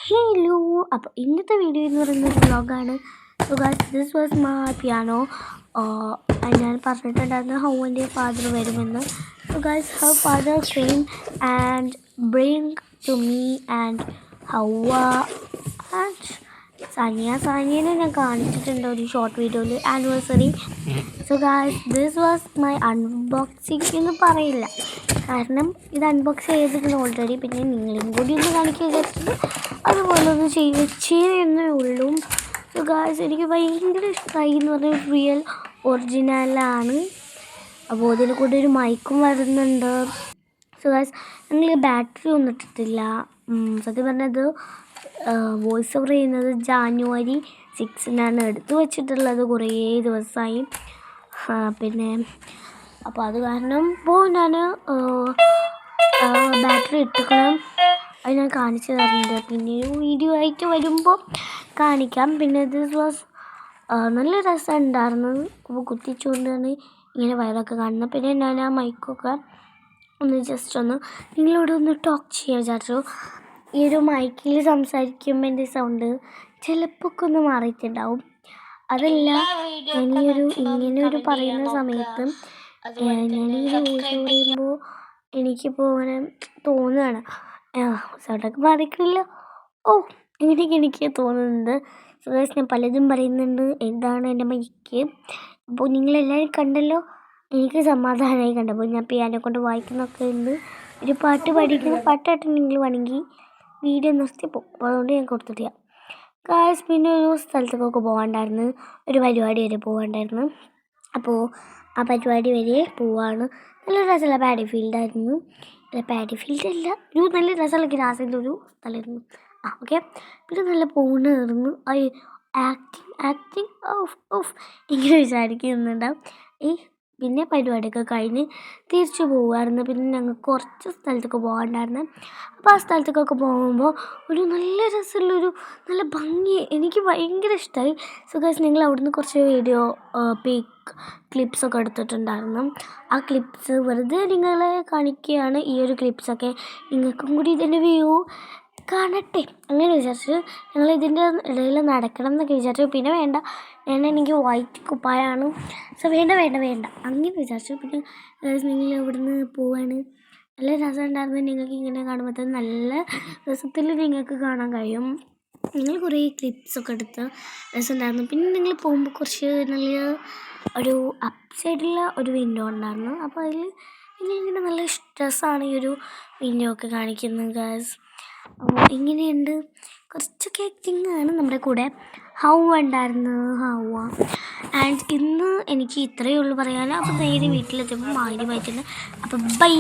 Hello, അപ്പോൾ ഇന്നത്തെ video എന്ന് പറയുന്നത് വ്ളോഗാണ്. So guys, this was my piano. ഞാൻ പറഞ്ഞിട്ടുണ്ടായിരുന്നു ഹൗവിൻ്റെ ഫാദർ വരുമെന്ന്. So guys, her father came and bring to me and Hauwa and സാനിയനെ ഞാൻ കാണിച്ചിട്ടുണ്ട് ഒരു ഷോർട്ട് വീഡിയോയിൽ, anniversary. So guys, this was my unboxing എന്ന് പറയില്ല, കാരണം ഇത് അൺബോക്സ് ചെയ്തിട്ടുണ്ട് ഓൾറെഡി. പിന്നെ നിങ്ങളെയും കൂടി ഒന്ന് കാണിക്കുക വിചാരിച്ചിട്ട് അതുപോലെ ഒന്ന് ചെയ്യുന്നേ ഉള്ളൂ. സോ ഗായ്സ്, എനിക്ക് ഭയങ്കര ഇഷ്ടമായി എന്ന് പറഞ്ഞാൽ റിയൽ ഒറിജിനലാണ്. അപ്പോൾ അതിൽ കൂടെ ഒരു മൈക്കും വരുന്നുണ്ട്. സോ ഗായ്സ്, ഞങ്ങൾ ബാറ്ററി ഒന്നും ഇട്ടിട്ടില്ല. സത്യം പറഞ്ഞത് വോയിസ് ഓവർ ചെയ്യുന്നത് ജാനുവരി 6 എടുത്തു വെച്ചിട്ടുള്ളത്, കുറേ ദിവസമായി. പിന്നെ അപ്പോൾ അത് കാരണം ഇപ്പോൾ ഞാൻ ബാറ്ററി ഇട്ടിക്കണം, അത് ഞാൻ കാണിച്ചു തരുന്നുണ്ട്. പിന്നെ ഒരു വീഡിയോ ആയിട്ട് വരുമ്പോൾ കാണിക്കാം. പിന്നെ ദിസ് വാസ് നല്ല രസമുണ്ടായിരുന്നു. അപ്പോൾ കുത്തിച്ചുകൊണ്ടാണ് ഇങ്ങനെ വയറൊക്കെ കാണുന്നത്. പിന്നെ ഞാൻ ആ മൈക്കൊക്കെ ഒന്ന് ജസ്റ്റ് ഒന്ന് നിങ്ങളോട് ഒന്ന് ടോക്ക് ചെയ്യാൻ വിചാരിച്ചു. ഈ ഒരു മൈക്കിൽ സംസാരിക്കുമ്പോൾ എൻ്റെ സൗണ്ട് ചിലപ്പോൾ ഒക്കെ ഒന്ന് മാറിയിട്ടുണ്ടാവും. അതല്ല, ഇങ്ങനെ ഒരു പറയുന്ന സമയത്ത് ഞാനീ വോയിസ് പറയുമ്പോൾ എനിക്കിപ്പോൾ അങ്ങനെ തോന്നുകയാണ്, സൗണ്ടൊക്കെ മാറിക്കില്ല, ഇങ്ങനെയൊക്കെ എനിക്ക് തോന്നുന്നുണ്ട്. സോ ഗൈസ്, ഞാൻ പലതും പറയുന്നുണ്ട്, എന്താണ് എൻ്റെ മൈക്ക്. അപ്പോൾ നിങ്ങളെല്ലാവരും കണ്ടല്ലോ, എനിക്ക് സമാധാനമായി കണ്ടപ്പോൾ. ഞാൻ പിയാനോ കൊണ്ട് വായിക്കുന്നൊക്കെ ഉണ്ട്, ഒരു പാട്ട് പഠിക്കുന്ന പാട്ടായിട്ട് നിങ്ങൾ വേണമെങ്കിൽ വീഡിയോ നിർത്തി പോകും. അപ്പോൾ അതുകൊണ്ട് ഞാൻ കൊടുത്തിട്ടില്ല ഗൈസ്. പിന്നെ ഒരു സ്ഥലത്തേക്കൊക്കെ പോകാണ്ടായിരുന്നു, ഒരു പരിപാടി വരെ പോകാണ്ടായിരുന്നു. അപ്പോൾ ആ പരിപാടി വരെ പോവാണ്. നല്ല രസമുള്ള പാഡി ഫീൽഡായിരുന്നു. പാഡി ഫീൽഡല്ല, ഒരു നല്ല രസമുള്ള ഗ്രാസിൻ്റെ ഒരു സ്ഥലമായിരുന്നു. ഓക്കെ. പിന്നെ നല്ല പോണായിരുന്നു. ആക്ടിങ് ഇങ്ങനെ വിചാരിക്കുന്നുണ്ടാവും. പിന്നെ പരിപാടിയൊക്കെ കഴിഞ്ഞ് തിരിച്ചു പോകുമായിരുന്നു. പിന്നെ ഞങ്ങൾക്ക് കുറച്ച് സ്ഥലത്തൊക്കെ പോകാണ്ടായിരുന്നു. അപ്പോൾ ആ സ്ഥലത്തേക്കൊക്കെ പോകുമ്പോൾ ഒരു നല്ല രസമുള്ളൊരു നല്ല ഭംഗി, എനിക്ക് ഭയങ്കര ഇഷ്ടമായി. സോ ഗൈസ്, നിങ്ങൾ അവിടുന്ന് കുറച്ച് വീഡിയോ ക്ലിപ്സൊക്കെ എടുത്തിട്ടുണ്ടായിരുന്നു. ആ ക്ലിപ്സ് വെറുതെ നിങ്ങളെ കാണിക്കുകയാണ്. ഈ ഒരു ക്ലിപ്സൊക്കെ നിങ്ങൾക്കും കൂടി ഇതിൻ്റെ വ്യൂ കാണട്ടെ അങ്ങനെ വിചാരിച്ചു. ഞങ്ങൾ ഇതിൻ്റെ ഇടയിൽ നടക്കണം എന്നൊക്കെ വിചാരിച്ചു. പിന്നെ വേണ്ട, എനിക്ക് വൈറ്റ് കുപ്പായാണ്, സോ വേണ്ട അങ്ങനെ വിചാരിച്ചു. പിന്നെ നിങ്ങൾ ഇവിടുന്ന് പോവാണ്. നല്ല രസമുണ്ടായിരുന്നു. നിങ്ങൾക്ക് ഇങ്ങനെ കാണുമ്പോൾ നല്ല രസത്തിൽ നിങ്ങൾക്ക് കാണാൻ കഴിയും. നിങ്ങൾ കുറേ ക്ലിപ്സൊക്കെ എടുത്ത് രസമുണ്ടായിരുന്നു. പിന്നെ നിങ്ങൾ പോകുമ്പോൾ കുറച്ച് നല്ല ഒരു അപ്പ് സൈഡിലുള്ള ഒരു വിൻഡോ ഉണ്ടായിരുന്നു. അപ്പോൾ അതിൽ ഇങ്ങനെ നല്ല രസമാണ് ഈ ഒരു വിൻഡോ ഒക്കെ കാണിക്കുന്നത് ഗൈസ്. അപ്പോൾ ഇങ്ങനെയുണ്ട്, കുറച്ചൊക്കെ ആക്ടിങ് ആണ്. നമ്മുടെ കൂടെ ഹൗവ ഉണ്ടായിരുന്നു, ഹൗവ. ആൻഡ് ഇന്ന് എനിക്ക് ഇത്രയേ ഉള്ളൂ പറയാൻ. അപ്പോൾ നേരെ വീട്ടിലെത്തുമ്പോൾ മാരി വായിച്ചിട്ടുണ്ട്. അപ്പോൾ ബൈ.